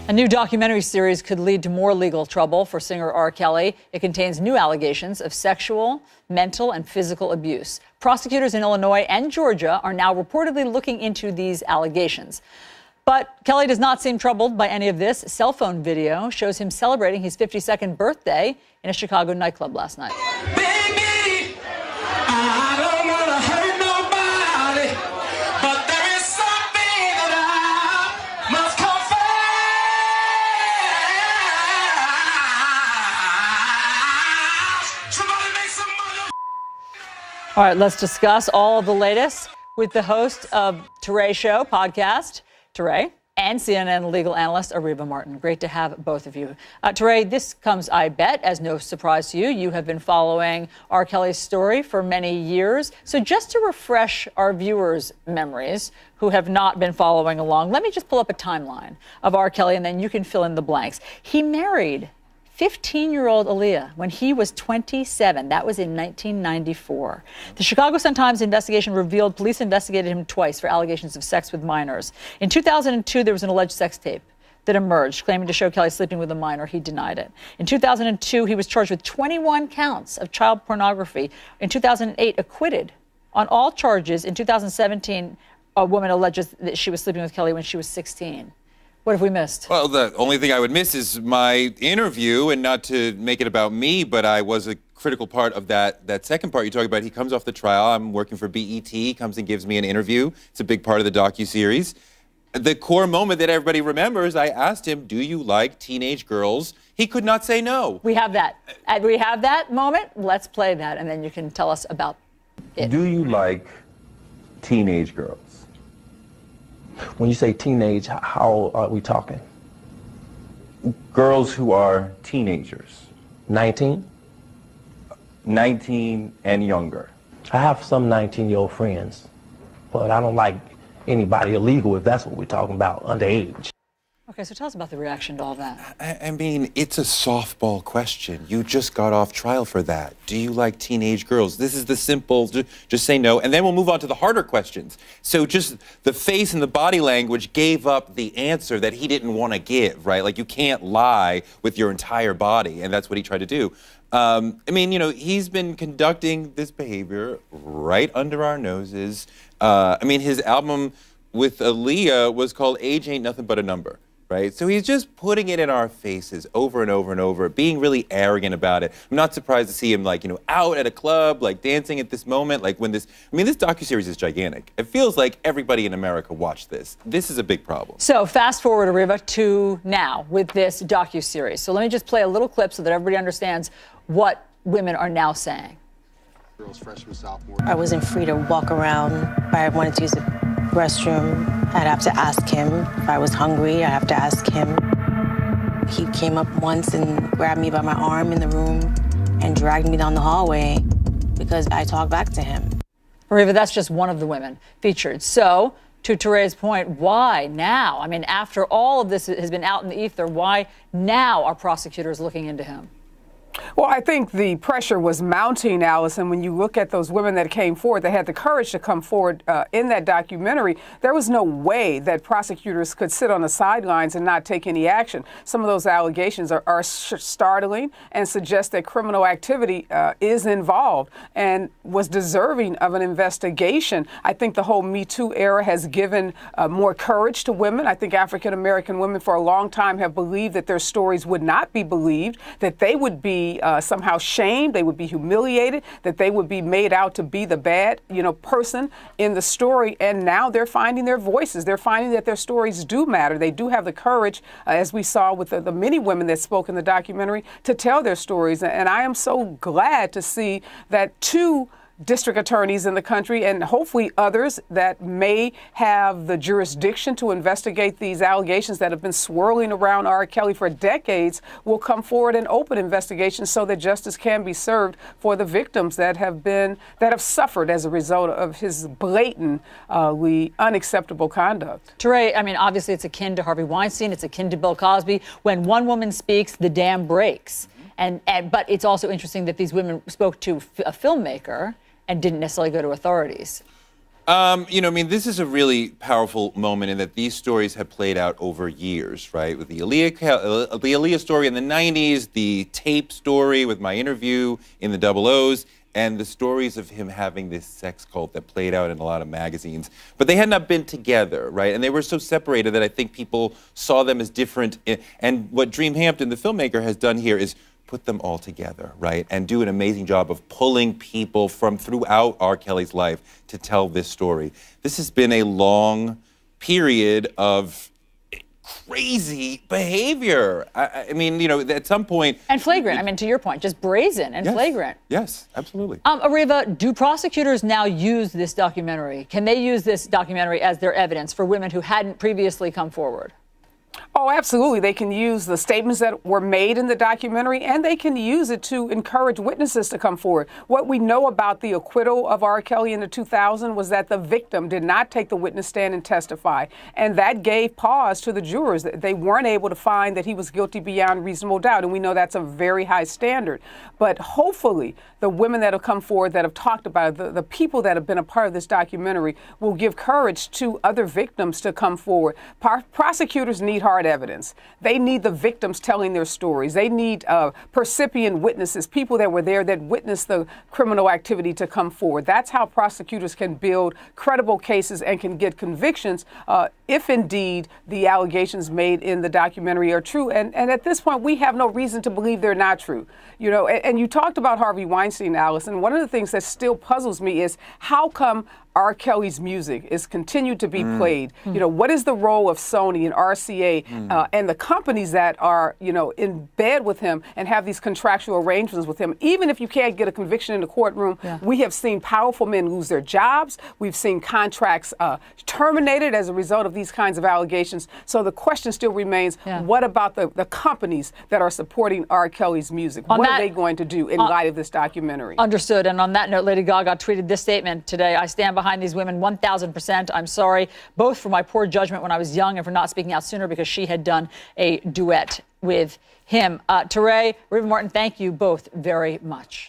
A new documentary series could lead to more legal trouble for singer R. Kelly. It contains new allegations of sexual, mental, and physical abuse. Prosecutors in Illinois and Georgia are now reportedly looking into these allegations. But Kelly does not seem troubled by any of this. Cell phone video shows him celebrating his 52nd birthday in a Chicago nightclub last night. Baby, I don't want to hurt nobody, but there is something that I must confess. Somebody make some money. All right, let's discuss all of the latest with the host of Touré Show podcast, Touré, and CNN legal analyst Ariva Martin. Great to have both of you. Touré, this comes, I bet, as no surprise to you. You have been following R. Kelly's story for many years. So just to refresh our viewers' memories who have not been following along, let me just pull up a timeline of R. Kelly, and then you can fill in the blanks. He married 15-year-old Aaliyah when he was 27. That was in 1994. The Chicago Sun-Times investigation revealed police investigated him twice for allegations of sex with minors. In 2002, there was an alleged sex tape that emerged, claiming to show Kelly sleeping with a minor. He denied it. In 2002, he was charged with 21 counts of child pornography. In 2008, acquitted on all charges. In 2017, a woman alleges that she was sleeping with Kelly when she was 16. What have we missed? Well, the only thing I would miss is my interview, and not to make it about me, but I was a critical part of that second part you talk about. He comes off the trial. I'm working for BET, comes and gives me an interview. It's a big part of the docuseries. The core moment that everybody remembers, I asked him, do you like teenage girls? He could not say no. We have that. We have that moment. Let's play that, and then you can tell us about it. Do you like teenage girls? When you say teenage, how are we talking? Girls who are teenagers. 19? 19 and younger. I have some 19-year-old friends, but I don't like anybody illegal if that's what we're talking about, underage. Okay, so tell us about the reaction to all that. I mean, it's a softball question. You just got off trial for that. Do you like teenage girls? This is the simple, just say no, and then we'll move on to the harder questions. So just the face and the body language gave up the answer that he didn't want to give, right? Like, you can't lie with your entire body, and that's what he tried to do. I mean, you know, he's been conducting this behavior right under our noses. I mean, his album with Aaliyah was called Age Ain't Nothing But a Number. Right? So he's just putting it in our faces over and over and over, being really arrogant about it. I'm not surprised to see him, like, you know, out at a club, like, dancing at this moment, like, when this, I mean, this docuseries is gigantic. It feels like everybody in America watched this. This is a big problem. So fast forward, Ariva, to now with this docuseries. So let me just play a little clip so that everybody understands what women are now saying. Girls, freshman, sophomore. I wasn't free to walk around. If I wanted to use the restroom, I'd have to ask him. If I was hungry, I'd have to ask him. He came up once and grabbed me by my arm in the room and dragged me down the hallway because I talked back to him. Ariva, that's just one of the women featured. So, to Touré's point, why now? I mean, after all of this has been out in the ether, why now are prosecutors looking into him? Well, I think the pressure was mounting, Allison. When you look at those women that came forward, that had the courage to come forward in that documentary, there was no way that prosecutors could sit on the sidelines and not take any action. Some of those allegations are startling and suggest that criminal activity is involved and was deserving of an investigation. I think the whole Me Too era has given more courage to women. I think African-American women for a long time have believed that their stories would not be believed, that they would be somehow shamed, they would be humiliated, that they would be made out to be the bad, person in the story. And now they're finding their voices. They're finding that their stories do matter. They do have the courage, as we saw with the many women that spoke in the documentary, to tell their stories. And I am so glad to see that two district attorneys in the country, and hopefully others that may have the jurisdiction to investigate these allegations that have been swirling around R. Kelly for decades, will come forward and open investigations so that justice can be served for the victims that have suffered as a result of his blatantly unacceptable conduct. Touré, I mean, obviously it's akin to Harvey Weinstein, it's akin to Bill Cosby. When one woman speaks, the dam breaks. But it's also interesting that these women spoke to a filmmaker and didn't necessarily go to authorities. I mean, this is a really powerful moment in that these stories have played out over years, right? With the Aaliyah story in the 90s, the tape story with my interview in the Double O's, and the stories of him having this sex cult that played out in a lot of magazines. But they had not been together, right? And they were so separated that I think people saw them as different. And what Dream Hampton, the filmmaker, has done here is put them all together, right? And do an amazing job of pulling people from throughout R. Kelly's life to tell this story. This has been a long period of crazy behavior. I mean, at some point... And flagrant. I mean, to your point, just brazen and flagrant. Yes, absolutely. Ariva, do prosecutors now use this documentary? Can they use this documentary as their evidence for women who hadn't previously come forward? Oh, absolutely. They can use the statements that were made in the documentary, and they can use it to encourage witnesses to come forward. What we know about the acquittal of R. Kelly in the 2000 was that the victim did not take the witness stand and testify. And that gave pause to the jurors. They weren't able to find that he was guilty beyond reasonable doubt. And we know that's a very high standard. But hopefully, the women that have come forward that have talked about it, the people that have been a part of this documentary, will give courage to other victims to come forward. Prosecutors need hard evidence. They need the victims telling their stories. They need percipient witnesses, people that were there that witnessed the criminal activity to come forward. That's how prosecutors can build credible cases and can get convictions if indeed the allegations made in the documentary are true. And at this point, we have no reason to believe they're not true. And you talked about Harvey Weinstein, Alice, and one of the things that still puzzles me is how come R. Kelly's music is continued to be played? What is the role of Sony and RCA and the companies that are, in bed with him and have these contractual arrangements with him? Even if you can't get a conviction in the courtroom, we have seen powerful men lose their jobs. We've seen contracts terminated as a result of these kinds of allegations. So the question still remains, what about the companies that are supporting R. Kelly's music? What are they going to do in light of this documentary? Understood. And on that note, Lady Gaga tweeted this statement today: "I stand behind these women 1,000%. I'm sorry, both for my poor judgment when I was young and for not speaking out sooner because she had done a duet with him." Teray, Riva Martin, thank you both very much.